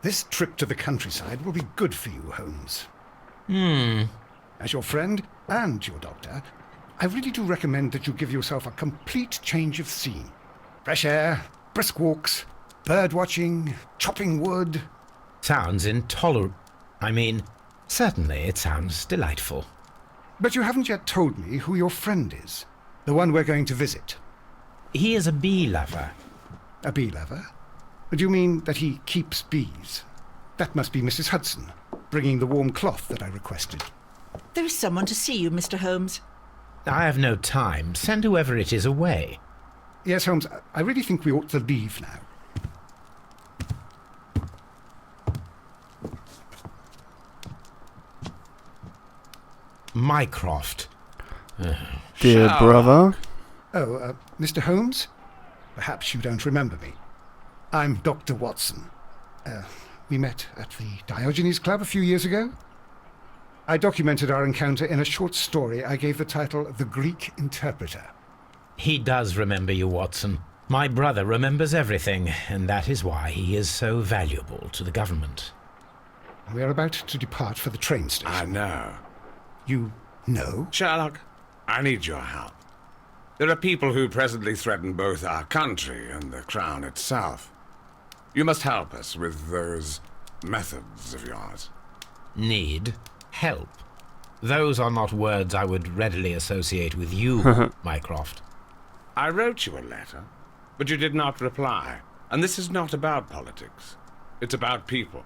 This trip to the countryside will be good for you, Holmes. As your friend and your doctor, I really do recommend that you give yourself a complete change of scene. Fresh air, brisk walks, bird watching, chopping wood. Sounds intolerable. Certainly it sounds delightful. But you haven't yet told me who your friend is, the one we're going to visit. He is a bee lover. A bee lover? Do you mean that he keeps bees? That must be Mrs. Hudson, bringing the warm cloth that I requested. There is someone to see you, Mr. Holmes. I have no time. Send whoever it is away. Yes, Holmes, I really think we ought to leave now. Mycroft. Dear brother. Oh, Mr. Holmes? Perhaps you don't remember me. I'm Dr. Watson. We met at the Diogenes Club a few years ago. I documented our encounter in a short story I gave the title The Greek Interpreter. He does remember you, Watson. My brother remembers everything, and that is why he is so valuable to the government. We are about to depart for the train station. I know. You know? Sherlock, I need your help. There are people who presently threaten both our country and the Crown itself. You must help us with those methods of yours. Need help. Those are not words I would readily associate with you, Mycroft. I wrote you a letter, but you did not reply. And this is not about politics. It's about people.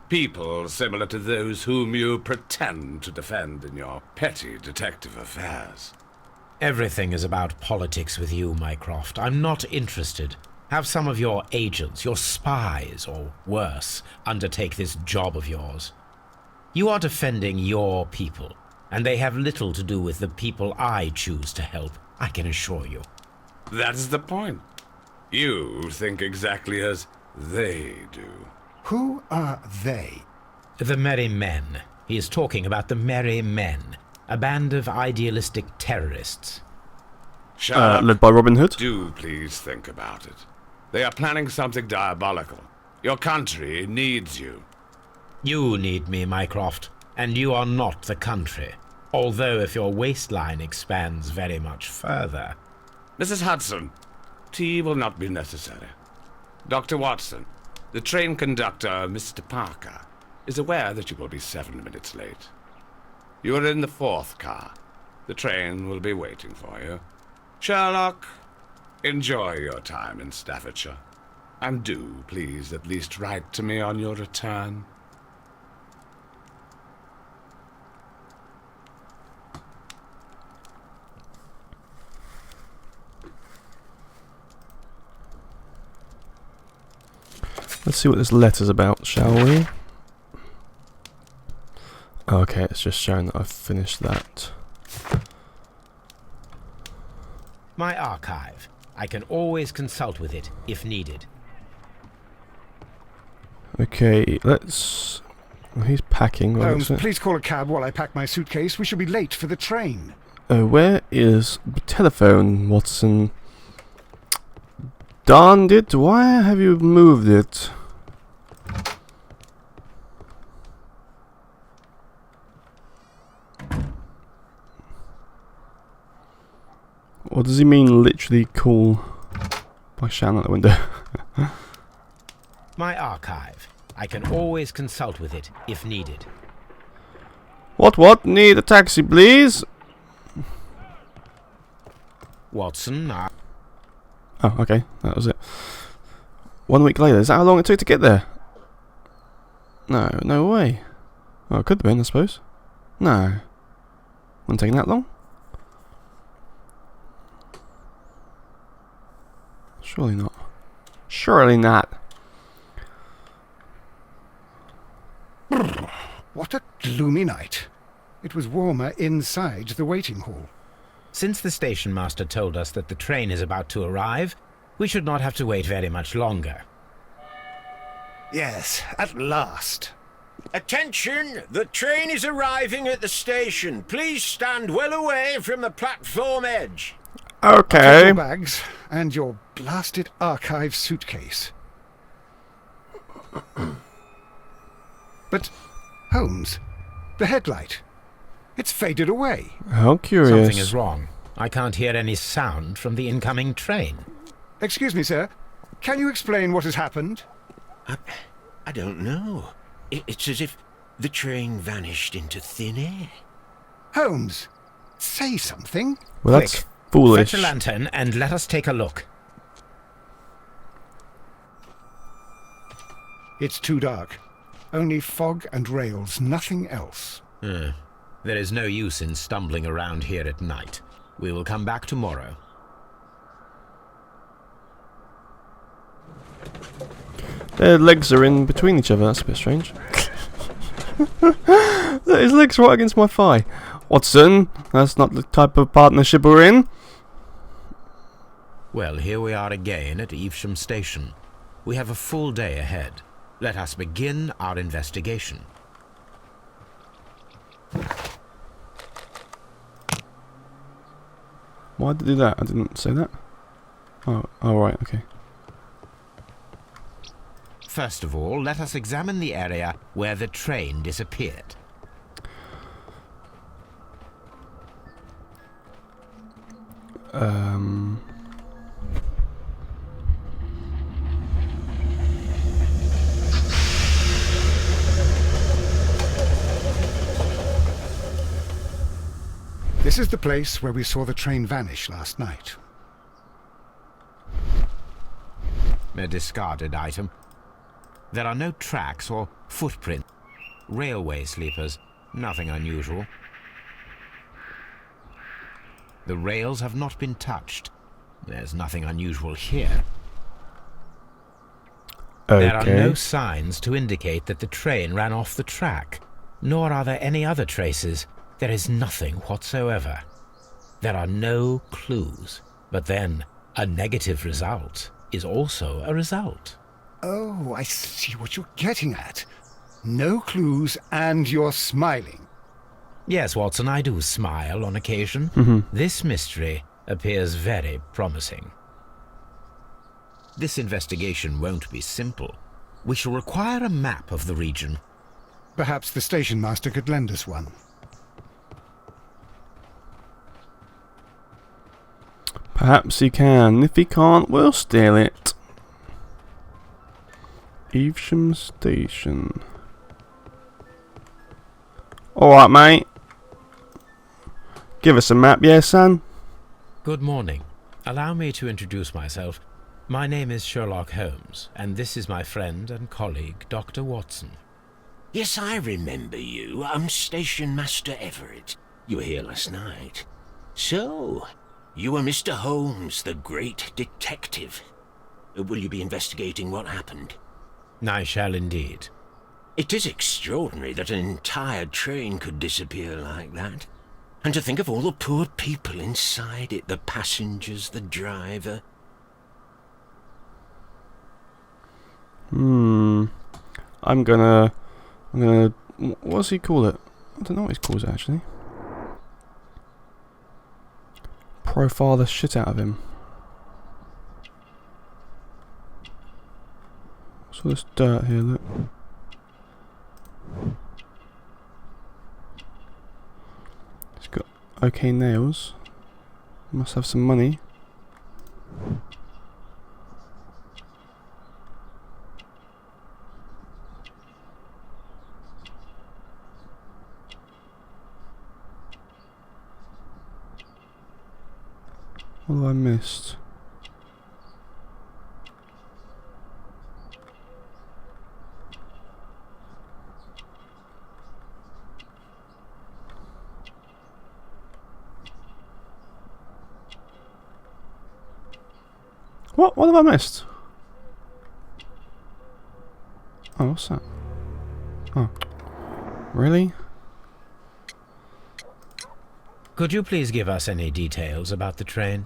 People similar to those whom you pretend to defend in your petty detective affairs. Everything is about politics with you, Mycroft. I'm not interested. Have some of your agents, your spies, or worse, undertake this job of yours. You are defending your people, and they have little to do with the people I choose to help, I can assure you. That is the point. You think exactly as they do. Who are they? The Merry Men. He is talking about the Merry Men, a band of idealistic terrorists. Sherlock, Led by Robin Hood. do please think about it. They are planning something diabolical. Your country needs you. You need me, Mycroft, and you are not the country. Although if your waistline expands very much further. Mrs. Hudson, tea will not be necessary. Dr. Watson, the train conductor, Mr. Parker, is aware that you will be 7 minutes late. You are in the 4th car. The train will be waiting for you. Sherlock, enjoy your time in Staffordshire. And do, please, at least write to me on your return. Let's see what this letter's about, shall we? Okay, it's just showing that I've finished that. My archive. I can always consult with it, if needed. Okay, let's... Well, he's packing. Well, Holmes, please call a cab while I pack my suitcase. We shall be late for the train. where is the telephone, Watson? Darned it, why have you moved it? What does he mean, literally call by shouting out the window? My archive. I can always consult with it, if needed. What? Need a taxi, please? Watson, Oh, okay, that was it. 1 week later, is that how long it took to get there? No way. Well, it could have been, I suppose. No. Wasn't taking that long? Surely not. Surely not. What a gloomy night. It was warmer inside the waiting hall. since the station master told us that the train is about to arrive, we should not have to wait very much longer. Yes, at last. Attention! The train is arriving at the station. Please stand well away from the platform edge. Okay. Your bags and your blasted archive suitcase. But, Holmes, the headlight. It's faded away. How curious. Something is wrong. I can't hear any sound from the incoming train. Excuse me, sir. Can you explain what has happened? I don't know. It's as if the train vanished into thin air. Holmes, say something. Well, that's Quick, foolish. fetch a lantern and let us take a look. It's too dark. Only fog and rails, nothing else. There is no use in stumbling around here at night. We will come back tomorrow. Their legs are in between each other. That's a bit strange. His legs right against my thigh. Watson, that's not the type of partnership we're in. Well, here we are again at Evesham Station. We have a full day ahead. Let us begin our investigation. Why did I do that? I didn't say that. Oh, right, okay. First of all, let us examine the area where the train disappeared. This is the place where we saw the train vanish last night. A discarded item. There are no tracks or footprints. Railway sleepers. Nothing unusual. The rails have not been touched. There's nothing unusual here. Okay. There are no signs to indicate that the train ran off the track, nor are there any other traces. There is nothing whatsoever. There are no clues. But then, a negative result is also a result. Oh, I see what you're getting at. No clues and you're smiling. Yes, Watson, I do smile on occasion. This mystery appears very promising. This investigation won't be simple. We shall require a map of the region. Perhaps the station master could lend us one. Perhaps he can. If he can't, we'll steal it. Evesham Station. Alright, mate. Give us a map, yeah, son? Good morning. Allow me to introduce myself. My name is Sherlock Holmes, and this is my friend and colleague, Dr. Watson. Yes, I remember you. I'm Station Master Everett. You were here last night. So, you are Mr. Holmes, the great detective. Will you be investigating what happened? I shall indeed. It is extraordinary that an entire train could disappear like that. And to think of all the poor people inside it, the passengers, the driver. I'm gonna, what does he call it? I don't know what he calls it, actually. Profile the shit out of him. What's all this dirt here, look. He's got okay nails. Must have some money. What have I missed? What have I missed? Oh, what's that? Oh. Really? Could you please give us any details about the train?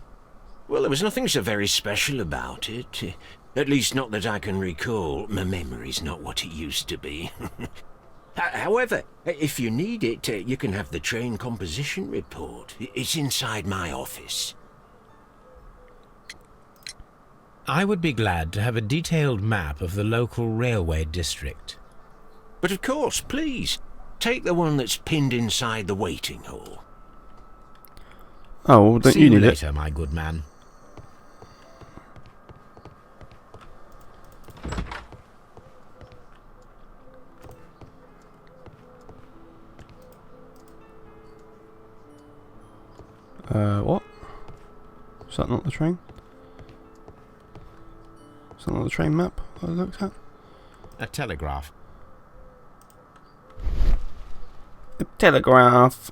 Well, there was nothing so very special about it. At least not that I can recall. My memory's not what it used to be. However, if you need it, you can have the train composition report. It's inside my office. I would be glad to have a detailed map of the local railway district. But of course, please, take the one that's pinned inside the waiting hall. Oh, well, don't See you you need it? later, my good man. What? Is that not the train? Is that not the train map I looked at? A telegraph. The telegraph.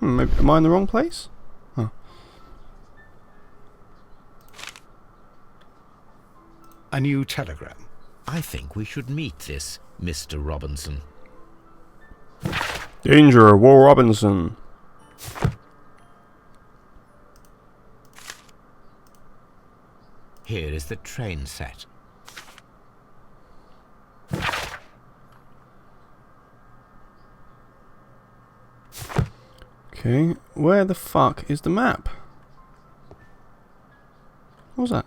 Maybe, am I in the wrong place? Oh. A new telegram. I think we should meet this Mr. Robinson. Danger, War Robinson. Here is the train set. Okay, where the fuck is the map? What was that?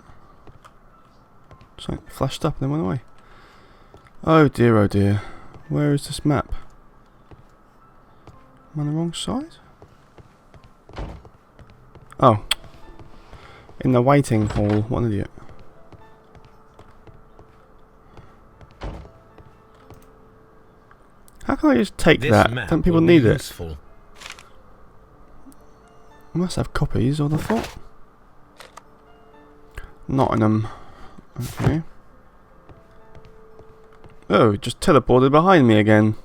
Something flashed up and then went away. Oh dear, oh dear. Where is this map? Am I on the wrong side? Oh. In the waiting hall. What an idiot. How can I just take This that? map Don't people will be need it? useful. I must have copies, or the thought. Nottingham. Okay. Oh, it just teleported behind me again.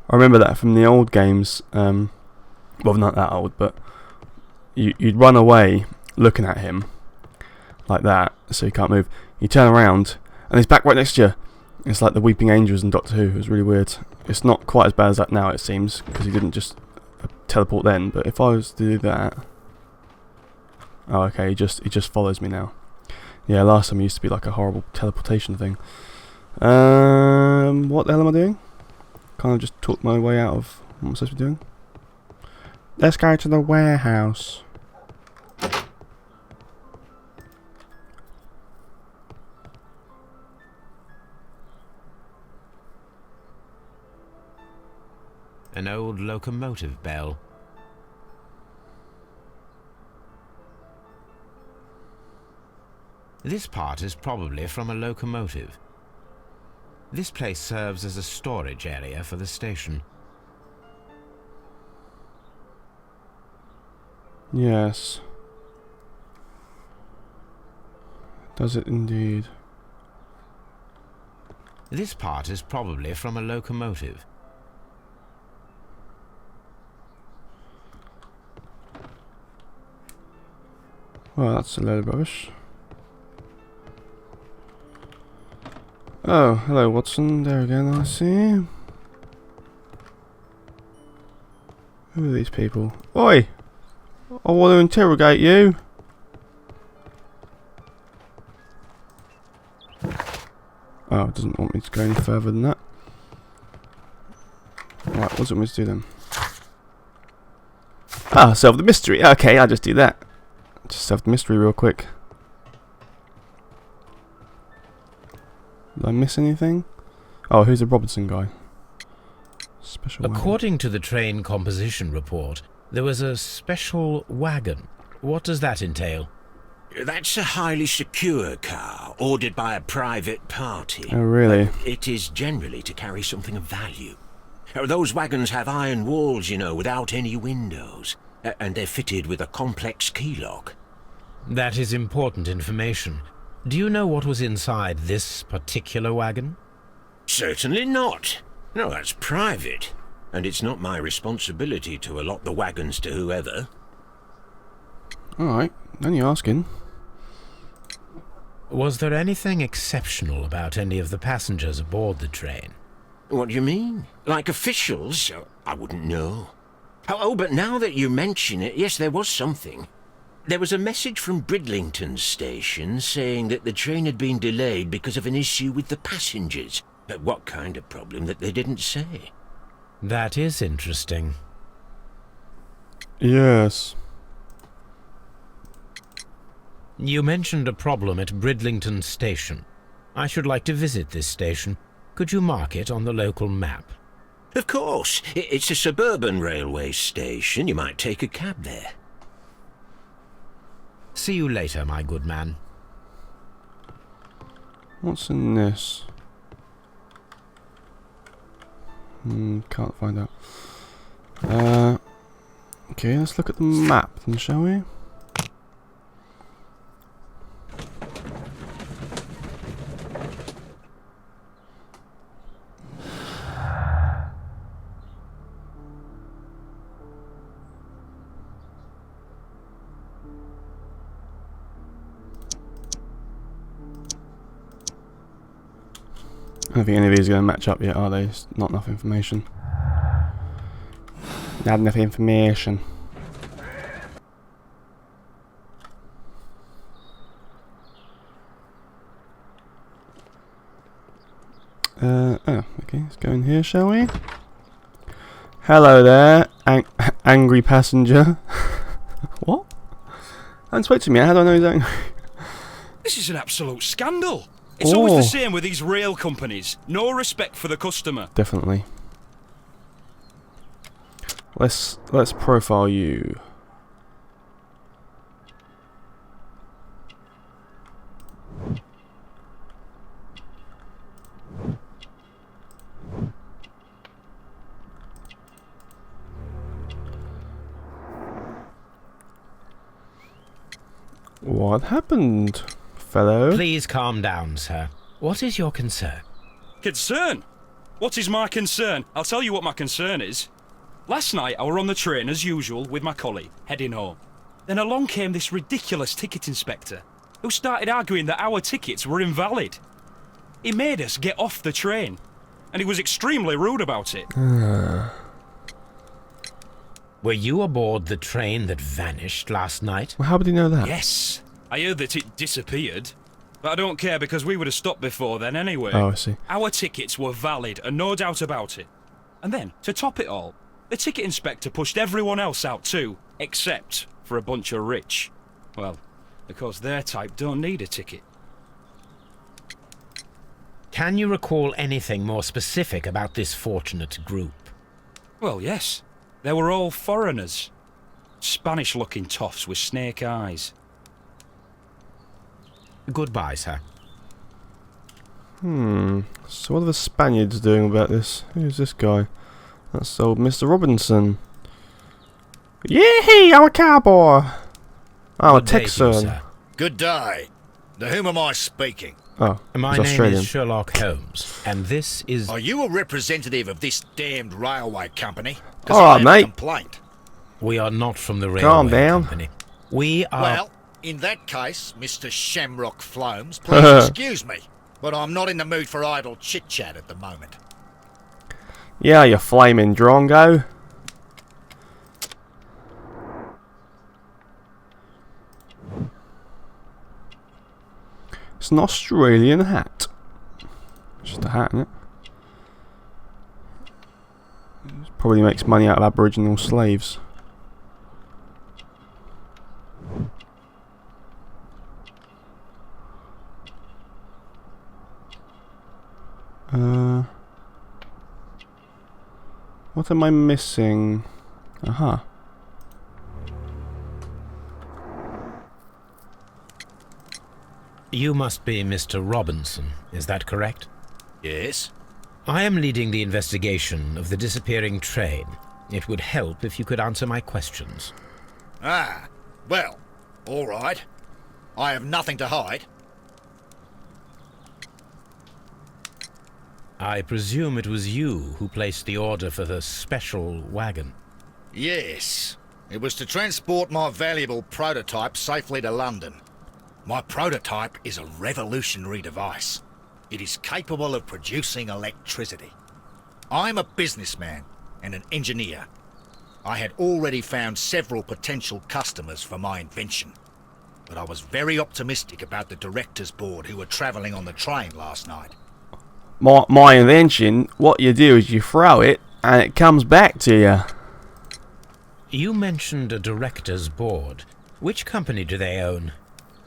I remember that from the old games. Well, not that old, but you'd run away looking at him like that, so you can't move. You turn around, and he's back right next to you. It's like the Weeping Angels in Doctor Who. It was really weird. It's not quite as bad as that now, it seems, because he didn't just teleport then. But if I was to do that, oh, okay, he just follows me now. Yeah, last time it used to be like a horrible teleportation thing. What the hell am I doing? Kind of just talk my way out of what I'm supposed to be doing. Let's go to the warehouse. An old locomotive bell. This part is probably from a locomotive. This place serves as a storage area for the station. Yes. Does it indeed? This part is probably from a locomotive. Well, that's a load of rubbish. Oh, hello Watson, there again, I see. Who are these people? Oi! I want to interrogate you. Oh, it doesn't want me to go any further than that. Right, what does it want me to do then? Ah, solve the mystery. Okay, I'll just do that. Just solve the mystery real quick. Did I miss anything? Oh, who's the Robinson guy? Special wagon. According to the train composition report, there was a special wagon. What does that entail? That's a highly secure car, ordered by a private party. Oh, really? It is generally to carry something of value. Those wagons have iron walls, you know, without any windows. And they're fitted with a complex key lock. That is important information. Do you know what was inside this particular wagon? Certainly not. No, that's private. And it's not my responsibility to allot the wagons to whoever. Alright, only asking. Was there anything exceptional about any of the passengers aboard the train? What do you mean? Like officials? I wouldn't know. Oh, but now that you mention it, yes, there was something. There was a message from Bridlington station saying that the train had been delayed because of an issue with the passengers. But what kind of problem that they didn't say? That is interesting. Yes. You mentioned a problem at Bridlington station. I should like to visit this station. Could you mark it on the local map? Of course. It's a suburban railway station. You might take a cab there. See you later, my good man. What's in this? Can't find out. Okay, let's look at the map then, shall we? I don't think any of these are going to match up yet, are they? It's not enough information. Not enough information. Oh, okay, let's go in here, shall we? Hello there, angry passenger. What? Don't speak to me, how do I know he's angry? This is an absolute scandal. It's always the same with these rail companies. No respect for the customer. Definitely. Let's profile you. What happened, fellow? Please calm down, sir. What is your concern? Concern? What is my concern? I'll tell you what my concern is. Last night I were on the train as usual with my colleague, heading home. Then along came this ridiculous ticket inspector, who started arguing that our tickets were invalid. He made us get off the train, and he was extremely rude about it. Were you aboard the train that vanished last night? Well, how would he know that? Yes, I heard that it disappeared. But I don't care because we would have stopped before then anyway. Oh, I see. Our tickets were valid and no doubt about it. And then, to top it all, the ticket inspector pushed everyone else out too, except for a bunch of rich. Well, because their type don't need a ticket. Can you recall anything more specific about this fortunate group? Well, yes. They were all foreigners. Spanish-looking toffs with snake eyes. Goodbye, sir. So what are the Spaniards doing about this? Who's this guy? That's old Mr. Robinson. Yay! I'm a cowboy! I'm a Good day to you, Texan. sir. Good day. To whom am I speaking? Oh, My he's name Australian. is Sherlock Holmes, and this is... Are you a representative of this damned railway company? 'Cause All I right, have mate. a complaint. We are not from the Calm railway down. company. We are... Well, in that case, Mr. Shamrock Flomes, please excuse me, but I'm not in the mood for idle chit-chat at the moment. Yeah, you flaming drongo. It's an Australian hat. It's just a hat, isn't it? Probably makes money out of Aboriginal slaves. What am I missing? Aha. You must be Mr. Robinson, is that correct? Yes? I am leading the investigation of the disappearing train. It would help if you could answer my questions. Ah, well, all right. I have nothing to hide. I presume it was you who placed the order for the special wagon. Yes. It was to transport my valuable prototype safely to London. My prototype is a revolutionary device. It is capable of producing electricity. I'm a businessman and an engineer. I had already found several potential customers for my invention, but I was very optimistic about the directors' board who were travelling on the train last night. My invention, what you do is you throw it and it comes back to you. You mentioned a director's board. Which company do they own?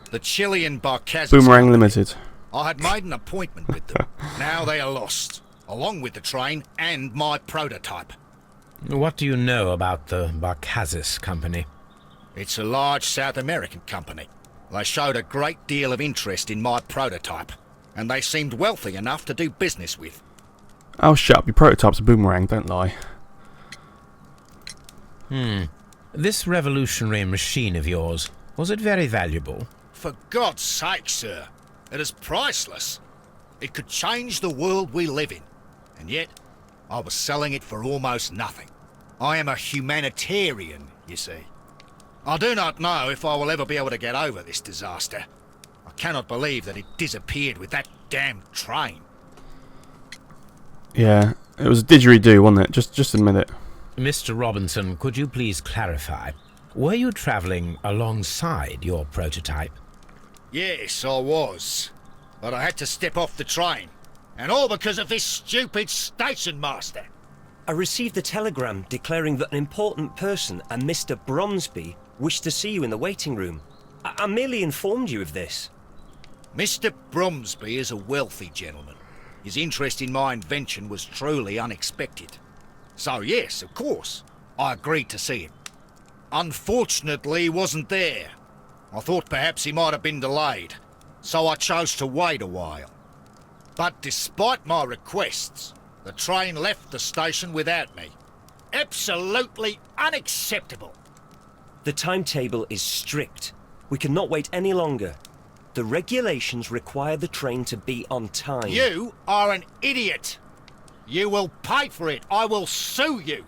The Chilean Barcazzi. Boomerang Limited. I had made an appointment with them. Now they are lost, along with the train and my prototype. What do you know about the Barkazis company? It's a large South American company. They showed a great deal of interest in my prototype, and they seemed wealthy enough to do business with. Oh, shut up. Your prototype's a boomerang, don't lie. This revolutionary machine of yours, was it very valuable? For God's sake, sir, it is priceless. It could change the world we live in, and yet I was selling it for almost nothing. I am a humanitarian, you see. I do not know if I will ever be able to get over this disaster. I cannot believe that it disappeared with that damn train. Yeah, it was a didgeridoo, wasn't it? Just admit it. Mr. Robinson, could you please clarify? Were you travelling alongside your prototype? Yes, I was. But I had to step off the train. And all because of this stupid station master. I received a telegram declaring that an important person, a Mr. Bromsby, wished to see you in the waiting room. I merely informed you of this. Mr. Bromsby is a wealthy gentleman. His interest in my invention was truly unexpected. So yes, of course, I agreed to see him. Unfortunately, he wasn't there. I thought perhaps he might have been delayed, so I chose to wait a while. But despite my requests, the train left the station without me. Absolutely unacceptable. The timetable is strict. We cannot wait any longer. The regulations require the train to be on time. You are an idiot. You will pay for it. I will sue you.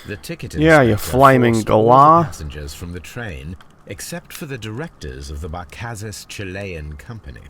The ticket Yeah, you inspector flaming forced all the galah. passengers from the train, except for the directors of the Barkazis Chilean company.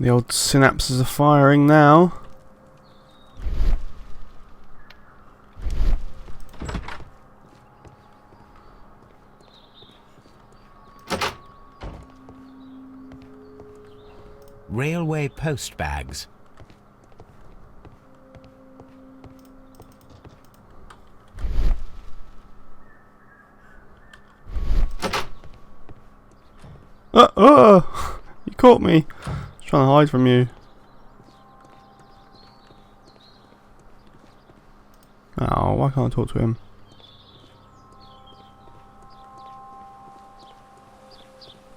The old synapses are firing now. Railway post bags. You caught me. I was trying to hide from you. Oh, why can't I talk to him?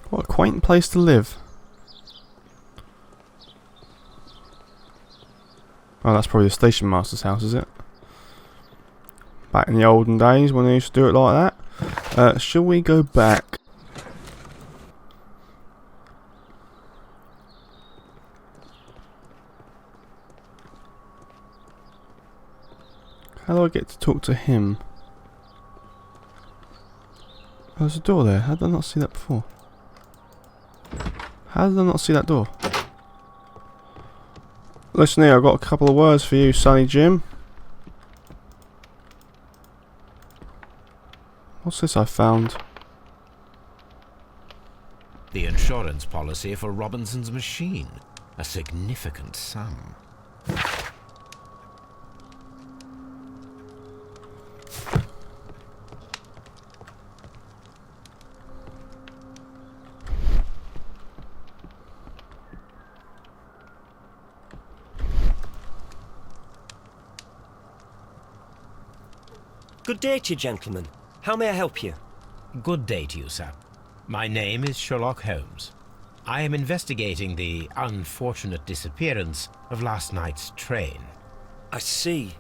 What a quaint place to live. Oh, that's probably the station master's house, is it? Back in the olden days when they used to do it like that. Shall we go back? How do I get to talk to him? Oh, there's a door there. How did I not see that before? How did I not see that door? Listen here, I've got a couple of words for you, Sonny Jim. What's this I found? The insurance policy for Robinson's machine. A significant sum. Good day to you, gentlemen. How may I help you? Good day to you, sir. My name is Sherlock Holmes. I am investigating the unfortunate disappearance of last night's train. I see.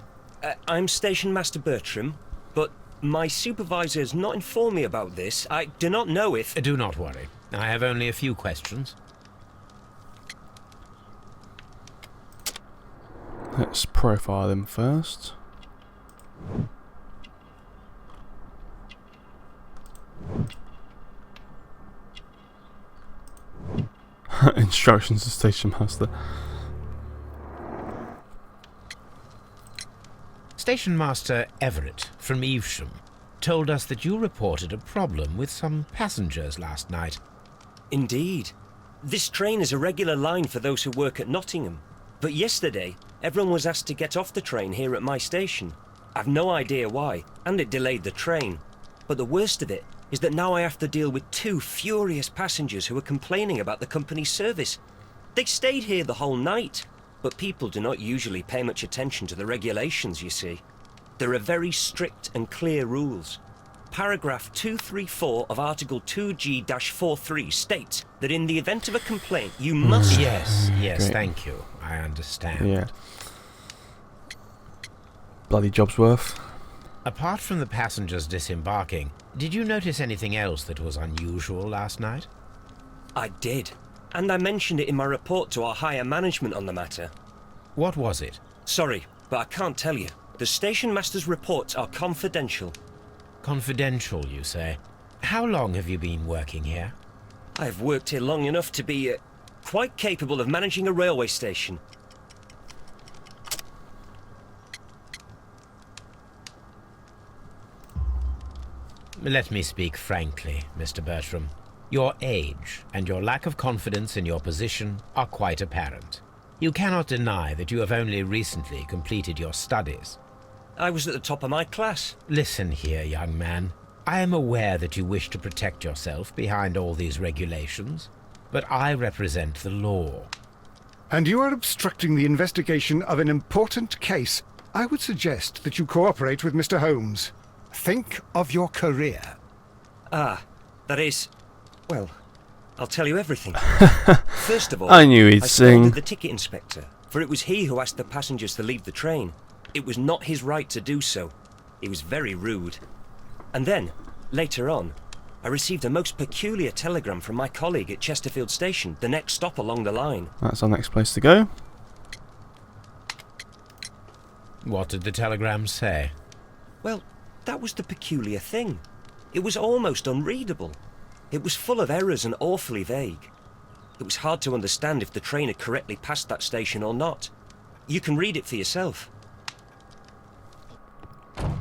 I'm Station Master Bertram, but my supervisor has not informed me about this. I do not know if... Do not worry. I have only a few questions. Let's profile them first. instructions to Station Master. Station Master Everett from Evesham told us that you reported a problem with some passengers last night. Indeed. This train is a regular line for those who work at Nottingham. But yesterday, everyone was asked to get off the train here at my station. I've no idea why, and it delayed the train. But the worst of it is that now I have to deal with 2 furious passengers who are complaining about the company's service. They stayed here the whole night, but people do not usually pay much attention to the regulations, you see. There are very strict and clear rules. Paragraph 234 of Article 2G-43 states that in the event of a complaint, you must... Yes, Great. thank you. I understand. Yeah. Bloody job's worth. Apart from the passengers disembarking, did you notice anything else that was unusual last night? I did. And I mentioned it in my report to our higher management on the matter. What was it? Sorry, but I can't tell you. The station master's reports are confidential. Confidential, you say? How long have you been working here? I have worked here long enough to be quite capable of managing a railway station. Let me speak frankly, Mr. Bertram. Your age and your lack of confidence in your position are quite apparent. You cannot deny that you have only recently completed your studies. I was at the top of my class. Listen here, young man. I am aware that you wish to protect yourself behind all these regulations, but I represent the law. And you are obstructing the investigation of an important case. I would suggest that you cooperate with Mr. Holmes. Think of your career. Ah, that is... Well, I'll tell you everything. First of all, I knew he'd I sing. scolded the ticket inspector, for it was he who asked the passengers to leave the train. It was not his right to do so. He was very rude. And then, later on, I received a most peculiar telegram from my colleague at Chesterfield Station, the next stop along the line. That's our next place to go. What did the telegram say? Well, that was the peculiar thing. It was almost unreadable. It was full of errors and awfully vague. It was hard to understand if the train had correctly passed that station or not. You can read it for yourself.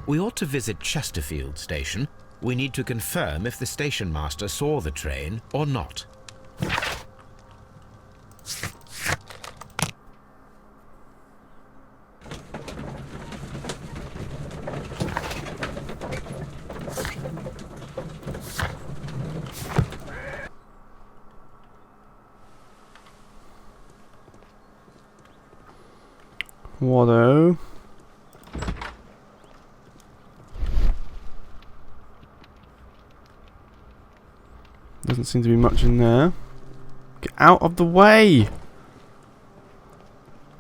We ought to visit Chesterfield Station. We need to confirm if the station master saw the train or not. Watto. Doesn't seem to be much in there. Get out of the way!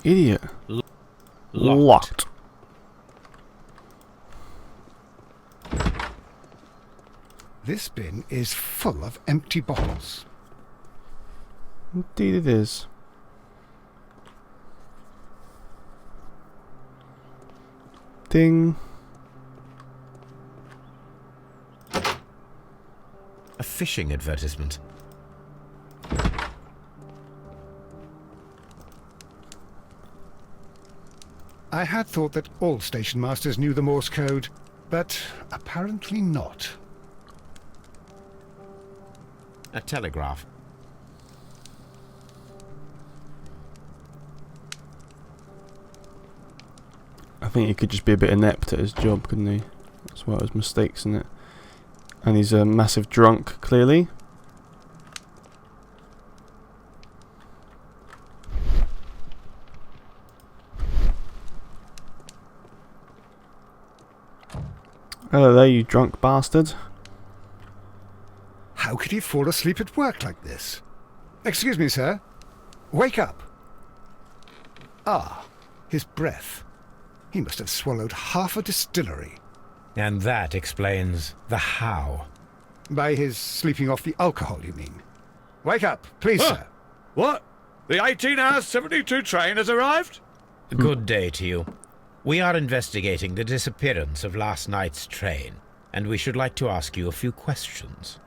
Idiot. Locked. This bin is full of empty bottles. Indeed it is. Ding. A fishing advertisement. I had thought that all station masters knew the Morse code, but apparently not. A telegraph. I think he could just be a bit inept at his job, couldn't he? That's why it was mistakes in it. And he's a massive drunk, clearly. Hello there, you drunk bastard. How could he fall asleep at work like this? Excuse me, sir. Wake up. Ah, his breath. He must have swallowed half a distillery. And that explains the how. By his sleeping off the alcohol, you mean? Wake up, please, sir. What? The 18-hour 72 train has arrived? Good day to you. We are investigating the disappearance of last night's train, and we should like to ask you a few questions.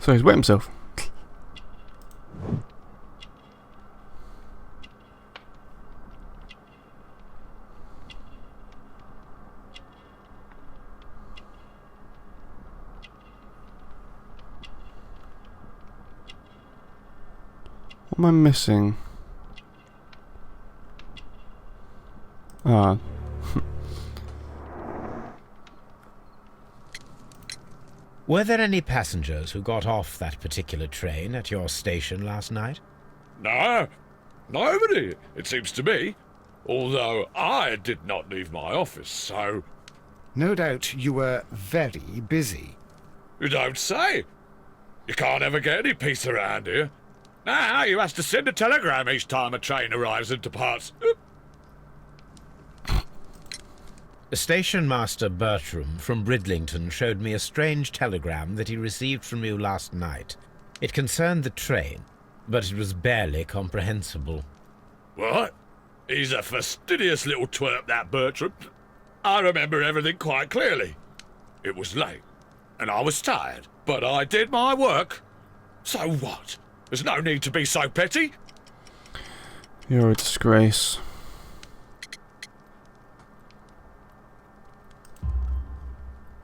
So he's wet himself. What am I missing? Ah. Were there any passengers who got off that particular train at your station last night? No, nobody, it seems to me. Although I did not leave my office, so... No doubt you were very busy. You don't say. You can't ever get any peace around here. Now you have to send a telegram each time a train arrives and departs. Station Master Bertram from Bridlington showed me a strange telegram that he received from you last night. It concerned the train, but it was barely comprehensible. What? He's a fastidious little twerp, that Bertram. I remember everything quite clearly. It was late, and I was tired, but I did my work. So what? There's no need to be so petty. You're a disgrace.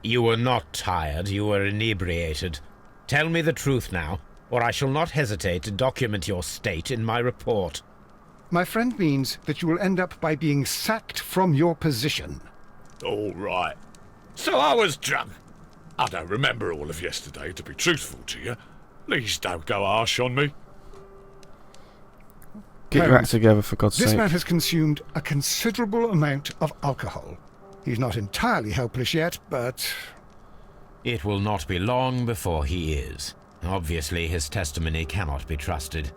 You were not tired, you were inebriated. Tell me the truth now, or I shall not hesitate to document your state in my report. My friend means that you will end up by being sacked from your position. All right. So I was drunk. I don't remember all of yesterday, to be truthful to you. Please don't go harsh on me. Get your act together, for God's This sake. man has consumed a considerable amount of alcohol. He's not entirely helpless yet, but... It will not be long before he is. Obviously, his testimony cannot be trusted.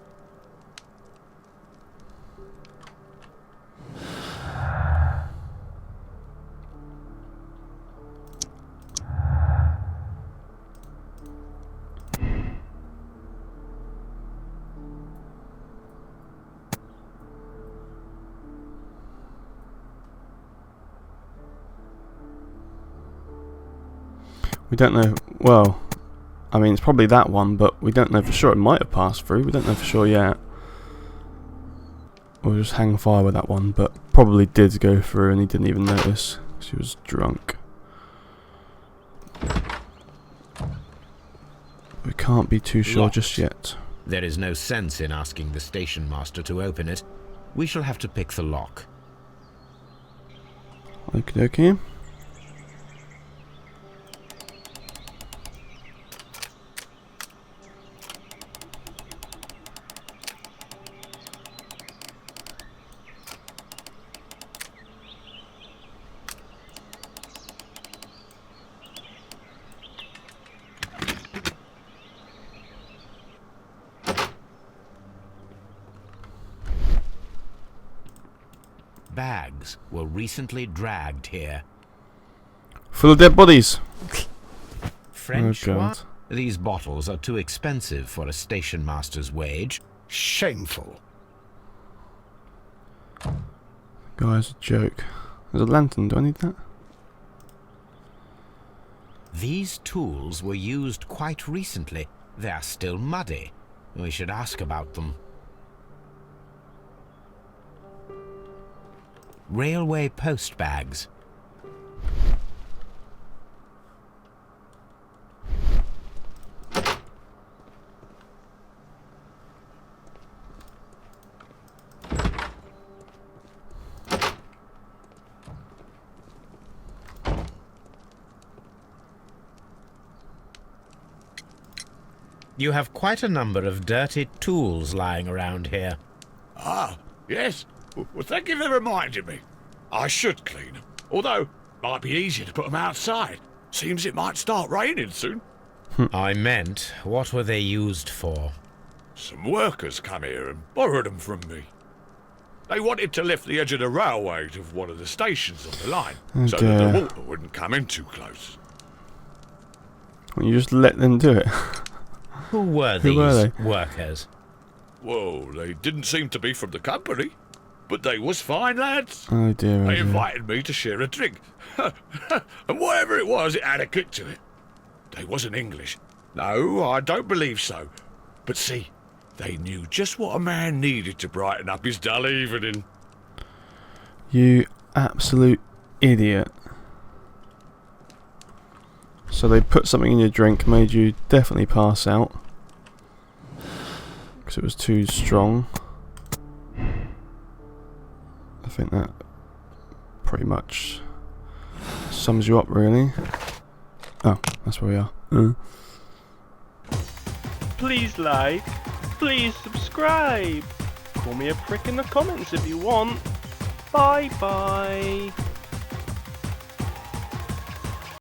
We don't know. Well, I mean, it's probably that one, but we don't know for sure. It might have passed through. We don't know for sure yet. We'll just hang fire with that one, but probably did go through and he didn't even notice because he was drunk. We can't be too sure Locked. just yet. There is no sense in asking the station master to open it. We shall have to pick the lock. Okie dokie. Bags were recently dragged here. Full of dead bodies. French Oh, God. wine? These bottles are too expensive for a station master's wage. Shameful. Guys, a joke. There's a lantern. Do I need that? These tools were used quite recently. They are still muddy. We should ask about them. Railway post bags. You have quite a number of dirty tools lying around here. Ah, yes. Well, thank you for reminding me. I should clean them. Although, might be easier to put them outside. Seems it might start raining soon. I meant, what were they used for? Some workers come here and borrowed them from me. They wanted to lift the edge of the railway to one of the stations on the line, Oh, so dear. that the water wouldn't come in too close. Well, you just let them do it. Who were Who these were they? workers? Whoa, they didn't seem to be from the company, but they was fine lads. Oh dear, oh They dear. invited me to share a drink. And whatever it was, it had a kick to it. They wasn't English, No, I don't believe so. But see, they knew just what a man needed to brighten up his dull evening. You absolute idiot. So they put something in your drink, made you definitely pass out. Because it was too strong. I think that pretty much sums you up, really. Oh, that's where we are. Please like, please subscribe. Call me a prick in the comments if you want. Bye bye.